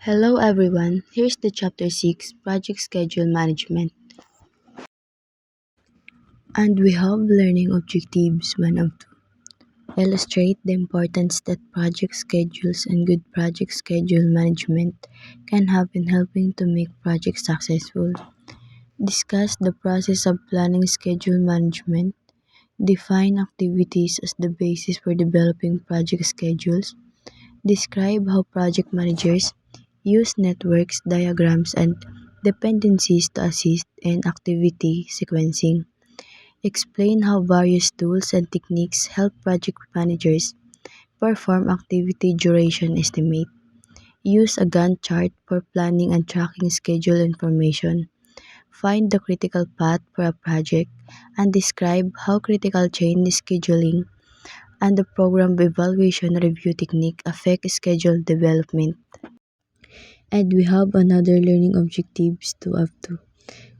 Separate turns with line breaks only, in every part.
Hello everyone, here's the chapter 6 Project Schedule Management. And we have learning objectives 1 of 2. Illustrate the importance that project schedules and good project schedule management can have in helping to make projects successful. Discuss the process of planning schedule management. Define activities as the basis for developing project schedules. Describe how project managers use networks, diagrams, and dependencies to assist in activity sequencing. Explain how various tools and techniques help project managers perform activity duration estimate. Use a Gantt chart for planning and tracking schedule information. Find the critical path for a project and describe how critical chain scheduling and the program evaluation review technique affect schedule development. And we have another learning objectives 2 of 2.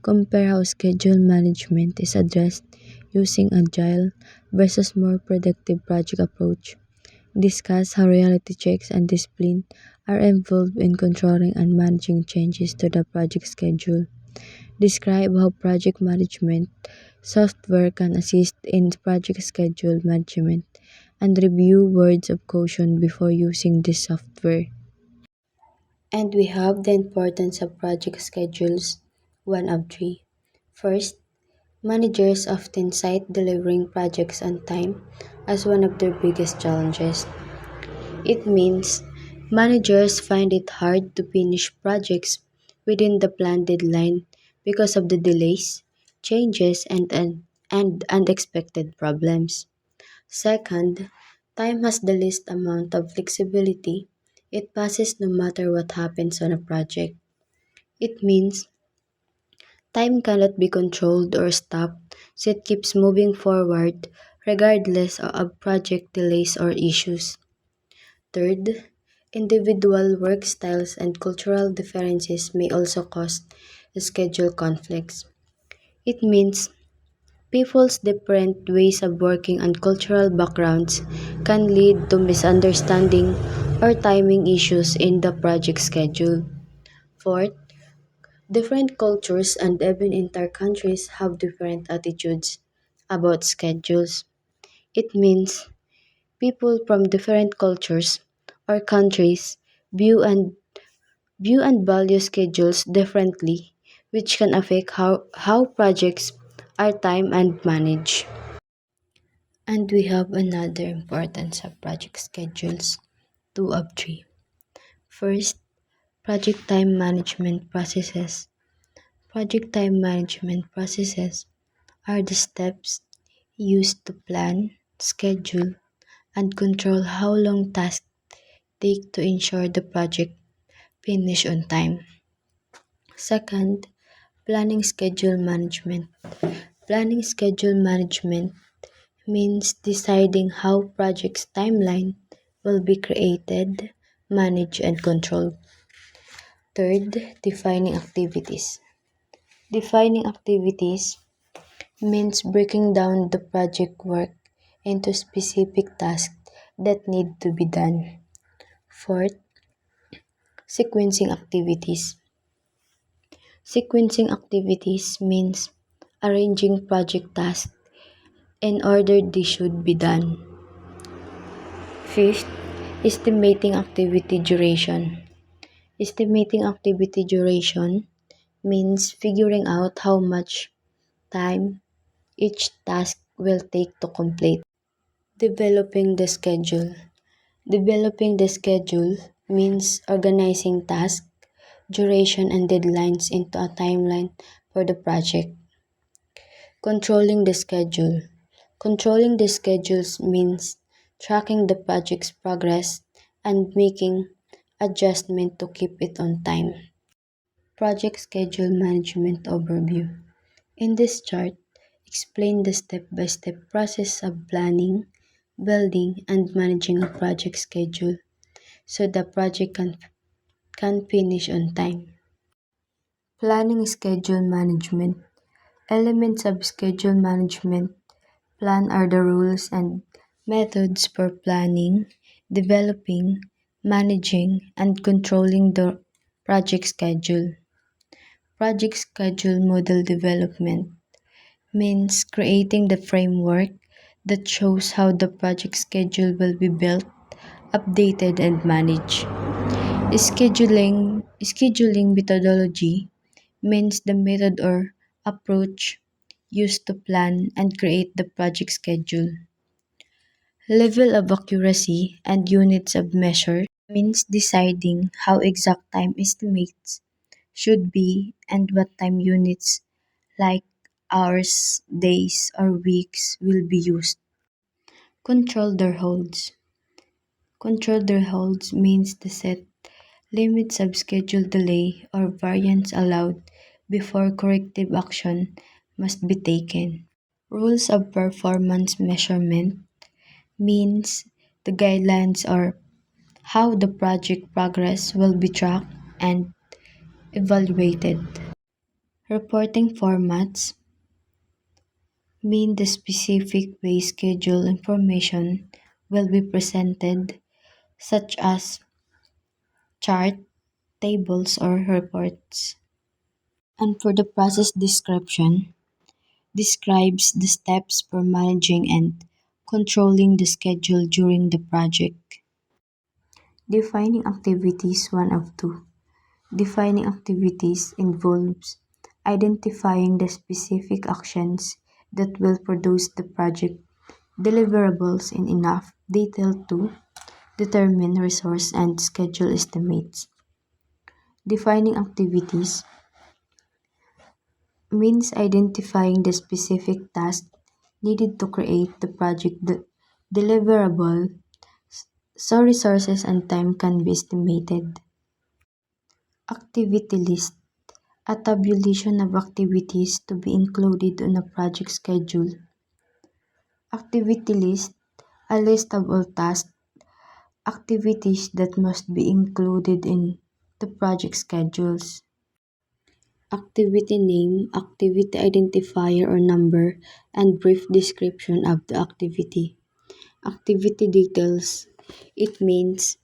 Compare how schedule management is addressed using agile versus more productive project approach. Discuss how reality checks and discipline are involved in controlling and managing changes to the project schedule. Describe how project management software can assist in project schedule management and review words of caution before using this software. And we have the importance of project schedules 1 of 3. First, managers often cite delivering projects on time as one of their biggest challenges. It means managers find it hard to finish projects within the planned deadline because of the delays, changes, and unexpected problems. Second, time has the least amount of flexibility. It passes no matter what happens on a project. It means time cannot be controlled or stopped, so it keeps moving forward regardless of project delays or issues. Third, individual work styles and cultural differences may also cause schedule conflicts. It means people's different ways of working and cultural backgrounds can lead to misunderstanding or timing issues in the project schedule. Fourth, different cultures and even entire countries have different attitudes about schedules. It means people from different cultures or countries view and view and value schedules differently, which can affect how projects are timed and managed. And we have another importance of project schedules 2 of 3. First, project time management processes. Project time management processes are the steps used to plan, schedule, and control how long tasks take to ensure the project finish on time. Second, planning schedule management. Planning schedule management means deciding how project's timeline will be created, managed, and controlled. Third, defining activities. Defining activities means breaking down the project work into specific tasks that need to be done. Fourth, sequencing activities. Sequencing activities means arranging project tasks in order they should be done. Fifth, estimating activity duration. Estimating activity duration means figuring out how much time each task will take to complete. Developing the schedule. Developing the schedule means organizing tasks, duration, and deadlines into a timeline for the project. Controlling the schedule. Controlling the schedules means tracking the project's progress and making adjustments to keep it on time. Project Schedule Management Overview. In this chart, explain the step-by-step process of planning, building, and managing a project schedule so the project can finish on time. Planning Schedule Management. Elements of schedule management plan are the rules and methods for planning, developing, managing, and controlling the Project schedule. Project schedule model development means creating the framework that shows how the project schedule will be built, updated, and managed. Scheduling methodology means the method or approach used to plan and create the project schedule. Level of accuracy and units of measure means deciding how exact time estimates should be and what time units like hours, days, or weeks will be used. Control their holds. Control their holds means the set limits of schedule delay or variance allowed before corrective action must be taken. Rules of performance measurement means the guidelines or how the project progress will be tracked and evaluated. Reporting formats mean the specific way schedule information will be presented, such as chart, tables, or reports. And for the process description, describes the steps for managing and controlling the schedule during the project. Defining activities 1 of 2. Defining activities involves identifying the specific actions that will produce the project deliverables in enough detail to determine resource and schedule estimates. Defining activities means identifying the specific tasks needed to create the project deliverable so resources and time can be estimated. Activity list. A tabulation of activities to be included on a project schedule. Activity list. A list of all tasks, activities that must be included in the project schedules. Activity name, activity identifier or number, and brief description of the activity. Activity details. It means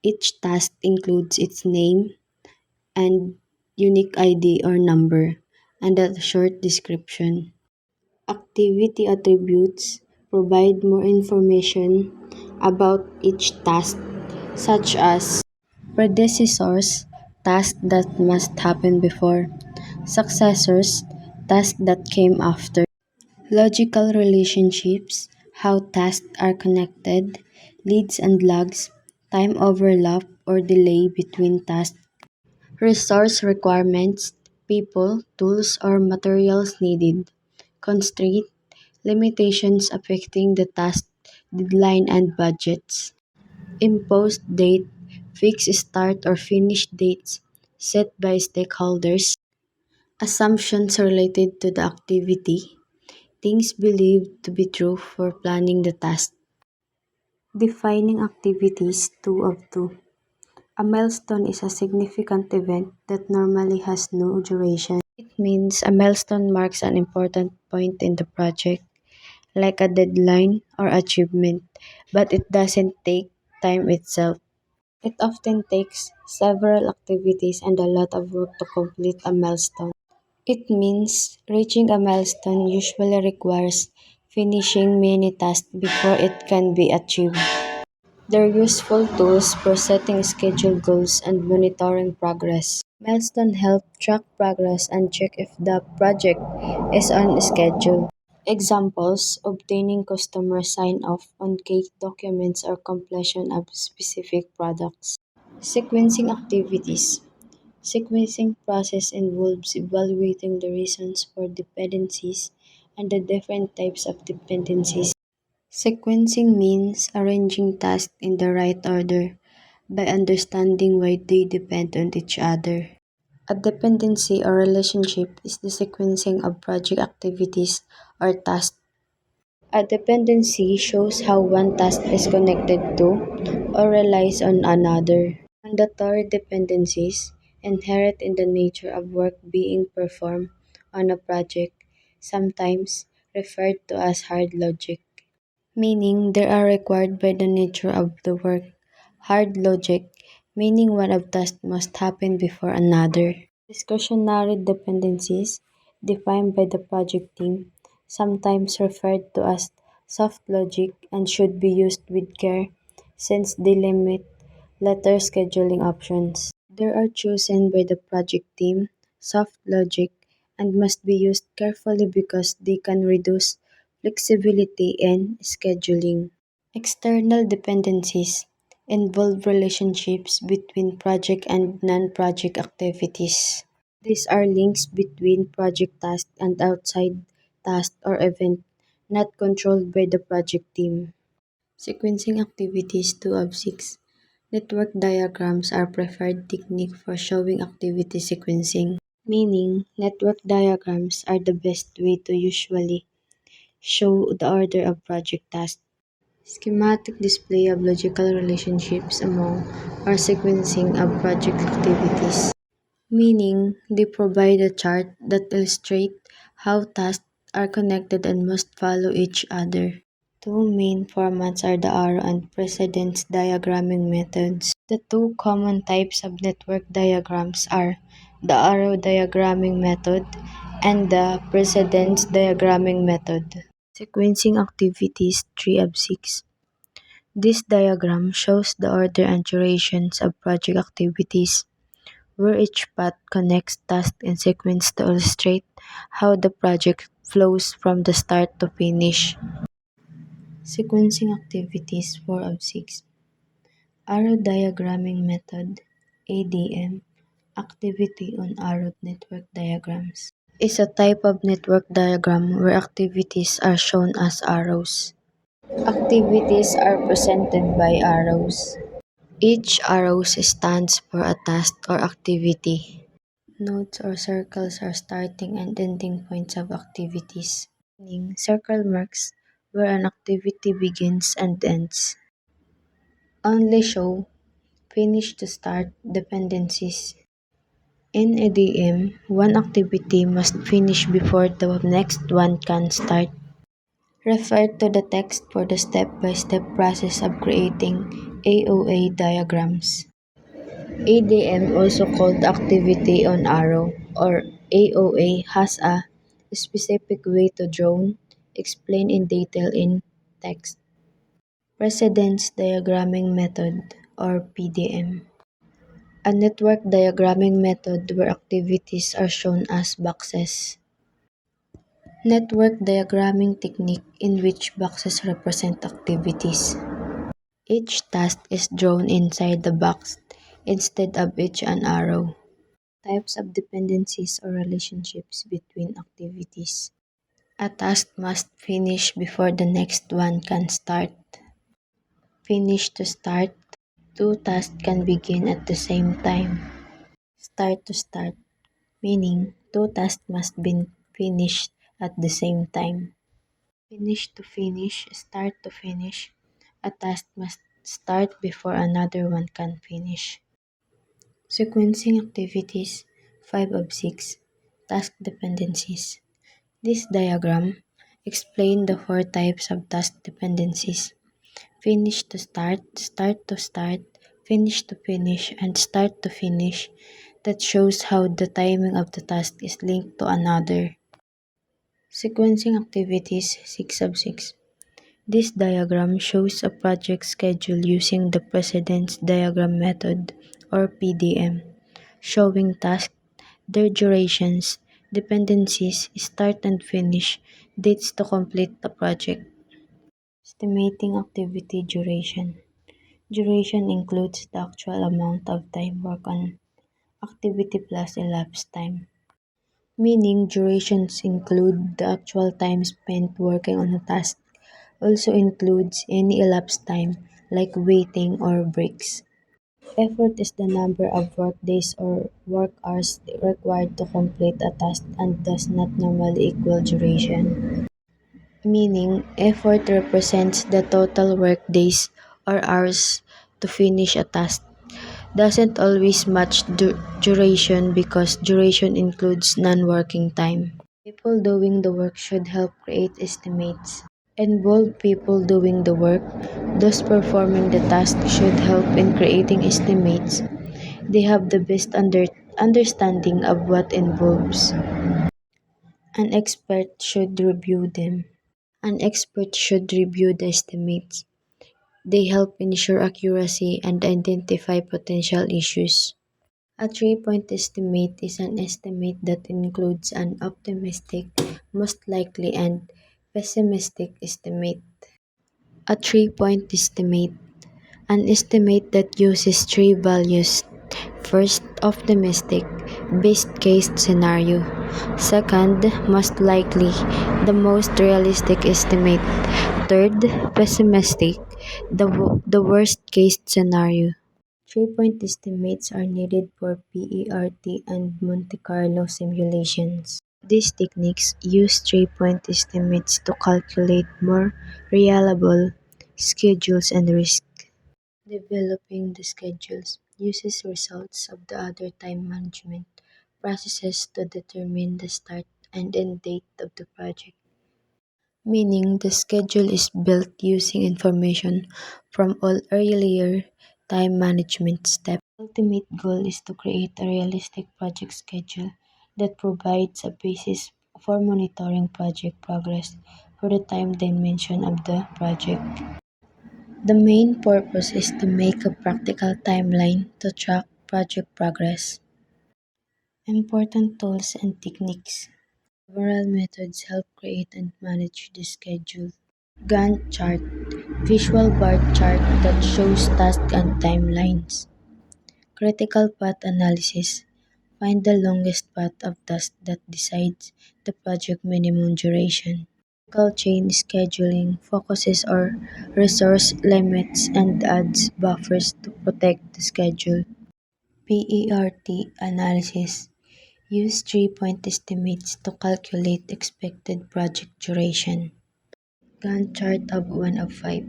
each task includes its name and unique ID or number, and a short description. Activity attributes provide more information about each task, such as predecessors, tasks that must happen before, successors, tasks that came after. Logical relationships, how tasks are connected, leads and lags, time overlap or delay between tasks. Resource requirements, people, tools, or materials needed. Constraint, limitations affecting the task deadline and budgets. Imposed date, fixed start or finish dates set by stakeholders. Assumptions related to the activity, things believed to be true for planning the task. Defining activities 2 of 2. A milestone is a significant event that normally has no duration. It means a milestone marks an important point in the project, like a deadline or achievement, but it doesn't take time itself. It often takes several activities and a lot of work to complete a milestone. It means reaching a milestone usually requires finishing many tasks before it can be achieved. They're useful tools for setting schedule goals and monitoring progress. Milestone help track progress and check if the project is on schedule. Examples: obtaining customer sign-off on key documents or completion of specific products. Sequencing activities. Sequencing process involves evaluating the reasons for dependencies and the different types of dependencies. Sequencing means arranging tasks in the right order by understanding why they depend on each other. A dependency or relationship is the sequencing of project activities or tasks. A dependency shows how one task is connected to or relies on another. Mandatory dependencies, inherent in the nature of work being performed on a project, sometimes referred to as hard logic, meaning they are required by the nature of the work. Hard logic meaning one of tasks must happen before another. Discretionary dependencies, defined by the project team, sometimes referred to as soft logic and should be used with care since they limit later scheduling options. They are chosen by the project team, soft logic, and must be used carefully because they can reduce flexibility in scheduling. External dependencies involve relationships between project and non-project activities. These are links between project tasks and outside tasks or events not controlled by the project team. Sequencing activities 2 of 6. Network diagrams are preferred technique for showing activity sequencing, meaning network diagrams are the best way to usually show the order of project tasks. Schematic display of logical relationships among or sequencing of project activities, meaning they provide a chart that illustrates how tasks are connected and must follow each other. Two main formats are the arrow and precedence diagramming methods. The two common types of network diagrams are the arrow diagramming method and the precedence diagramming method. Sequencing activities 3 of 6. This diagram shows the order and durations of project activities, where each path connects tasks in sequence to illustrate how the project flows from the start to finish. Sequencing activities 4 of 6. Arrow diagramming method ADM activity on arrowed network diagrams is a type of network diagram where activities are shown as arrows. Activities are presented by arrows. Each arrow stands for a task or activity. Nodes or circles are starting and ending points of activities, meaning circle marks where an activity begins and ends. Only show finish to start dependencies. In ADM, one activity must finish before the next one can start. Refer to the text for the step-by-step process of creating AOA diagrams. ADM, also called activity on arrow or AOA, has a specific way to draw, explain in detail in text. Precedence diagramming method or PDM. A network diagramming method where activities are shown as boxes. Network diagramming technique in which boxes represent activities. Each task is drawn inside the box instead of each an arrow. Types of dependencies or relationships between activities. A task must finish before the next one can start. Finish to start. Two tasks can begin at the same time. Start to start, meaning two tasks must be finished at the same time. Finish to finish, start to finish. A task must start before another one can finish. Sequencing activities 5 of 6. Task dependencies. This diagram explains the four types of task dependencies: finish to start to start, finish to finish, and start to finish, that shows how the timing of the task is linked to another. Sequencing activities 6 of 6. This diagram shows a project schedule using the precedence diagram method or PDM, showing tasks, their durations, dependencies, start and finish, dates to complete the project. Estimating activity duration. Duration includes the actual amount of time worked on activity plus elapsed time, meaning durations include the actual time spent working on a task, also includes any elapsed time like waiting or breaks. Effort is the number of work days or work hours required to complete a task and does not normally equal duration, meaning effort represents the total work days or hours to finish a task. Doesn't always match duration because duration includes non-working time. People doing the work should help create estimates. Involve people doing the work. Those performing the task should help in creating estimates. They have the best understanding of what involves. An expert should review them. An expert should review the estimates. They help ensure accuracy and identify potential issues. A three-point estimate is an estimate that includes an optimistic, most likely, and pessimistic estimate. A three-point estimate. An estimate that uses three values. First, optimistic, best case scenario. Second, most likely, the most realistic estimate. Third, pessimistic, the worst case scenario. Three-point estimates are needed for PERT and Monte Carlo simulations. These techniques use three-point estimates to calculate more reliable schedules and risk. Developing the schedules uses results of the other time management processes to determine the start and end date of the project, meaning the schedule is built using information from all earlier time management steps. The ultimate goal is to create a realistic project schedule that provides a basis for monitoring project progress for the time dimension of the project. The main purpose is to make a practical timeline to track project progress. Important tools and techniques. Several methods help create and manage the schedule. Gantt chart, visual bar chart that shows tasks and timelines. Critical path analysis, find the longest path of tasks that decides the project minimum duration. Critical chain scheduling focuses on resource limits and adds buffers to protect the schedule. PERT analysis, use three-point estimates to calculate expected project duration. Gantt chart of 1 of 5.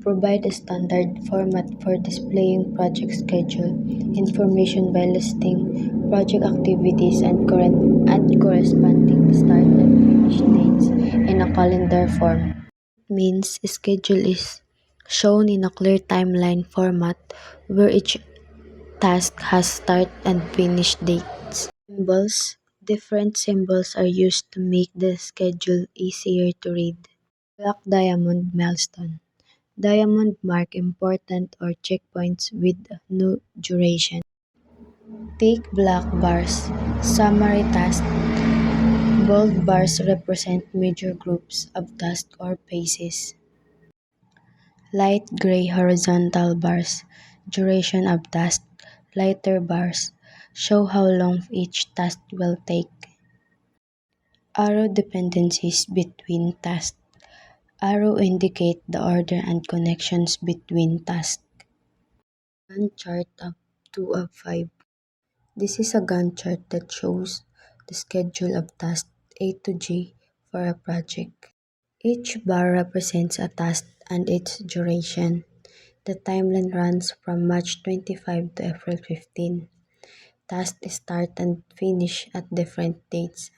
Provide a standard format for displaying project schedule information by listing project activities and corresponding start and finish dates in a calendar form. It means a schedule is shown in a clear timeline format where each task has start and finish dates. Symbols. Different symbols are used to make the schedule easier to read. Black diamond milestone. Diamond mark important or checkpoints with no duration. Thick black bars. Summary task. Bold bars represent major groups of tasks or phases. Light gray horizontal bars. Duration of task. Lighter bars show how long each task will take. Arrow dependencies between tasks. Arrow indicate the order and connections between tasks. Gantt chart of 2 of 5. This is a Gantt chart that shows the schedule of tasks A to G for a project. Each bar represents a task and its duration. The timeline runs from March 25 to April 15. Tasks start and finish at different dates,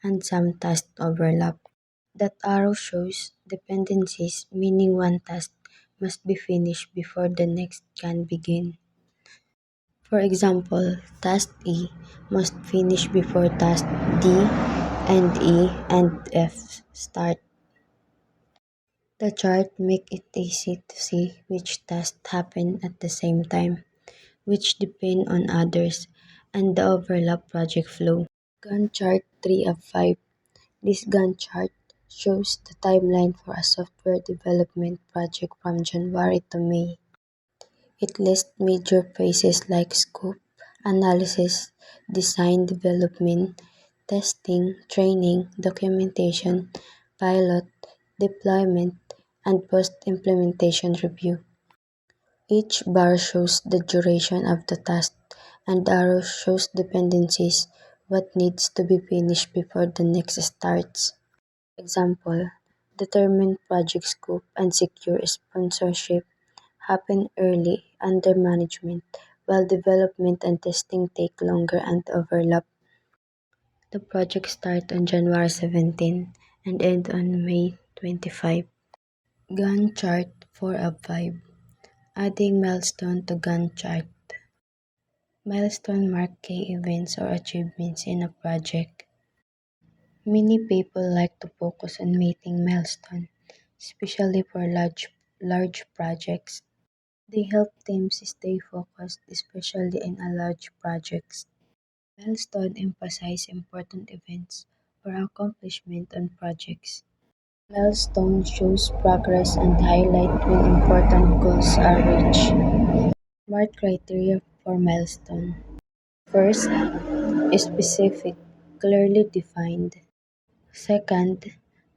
and some tasks overlap. That arrow shows dependencies, meaning one task must be finished before the next can begin. For example, task E must finish before task D and E and F start. The chart makes it easy to see which tasks happen at the same time, which depend on others, and the overlap project flow. Gantt chart 3 of 5. This Gantt chart shows the timeline for a software development project from January to May. It lists major phases like scope, analysis, design development, testing, training, documentation, pilot, deployment, and post-implementation review. Each bar shows the duration of the task, and the arrow shows dependencies, what needs to be finished before the next starts. Example, determine project scope and secure sponsorship happen early under management, while development and testing take longer and overlap. The project starts on January 17 and ends on May 25. Gantt chart 4 of 5. Adding milestone to Gantt chart. Milestone mark key events or achievements in a project. Many people like to focus on meeting milestones, especially for large projects. They help teams stay focused, especially in a large projects. Milestones emphasize important events or accomplishment on projects. Milestone shows progress and highlight when important goals are reached. Smart criteria for milestone. First, specific, clearly defined. Second,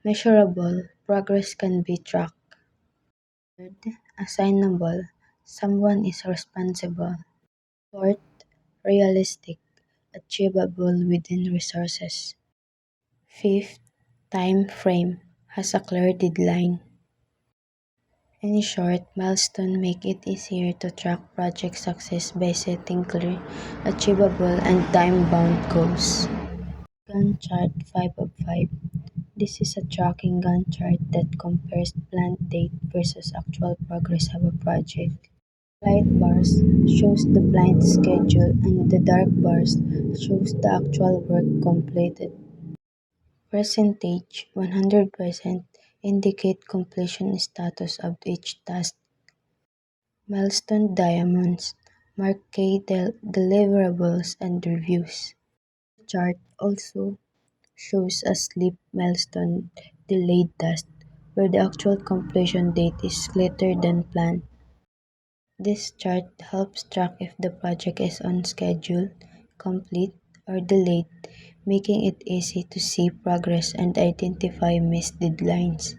measurable, progress can be tracked. Third, assignable, someone is responsible. Fourth, realistic, achievable within resources. Fifth, time frame, has a clear deadline. In short, milestones make it easier to track project success by setting clear, achievable, and time-bound goals. Gantt chart 5 of 5. This is a tracking Gantt chart that compares planned date versus actual progress of a project. Light bars shows the planned schedule and the dark bars shows the actual work completed. Percentage 100% indicate completion status of each task. Milestone diamonds mark key deliverables and reviews. The chart also shows a sleep milestone delayed task, where the actual completion date is later than planned. This chart helps track if the project is on schedule, complete, or delayed, making it easy to see progress and identify missed deadlines.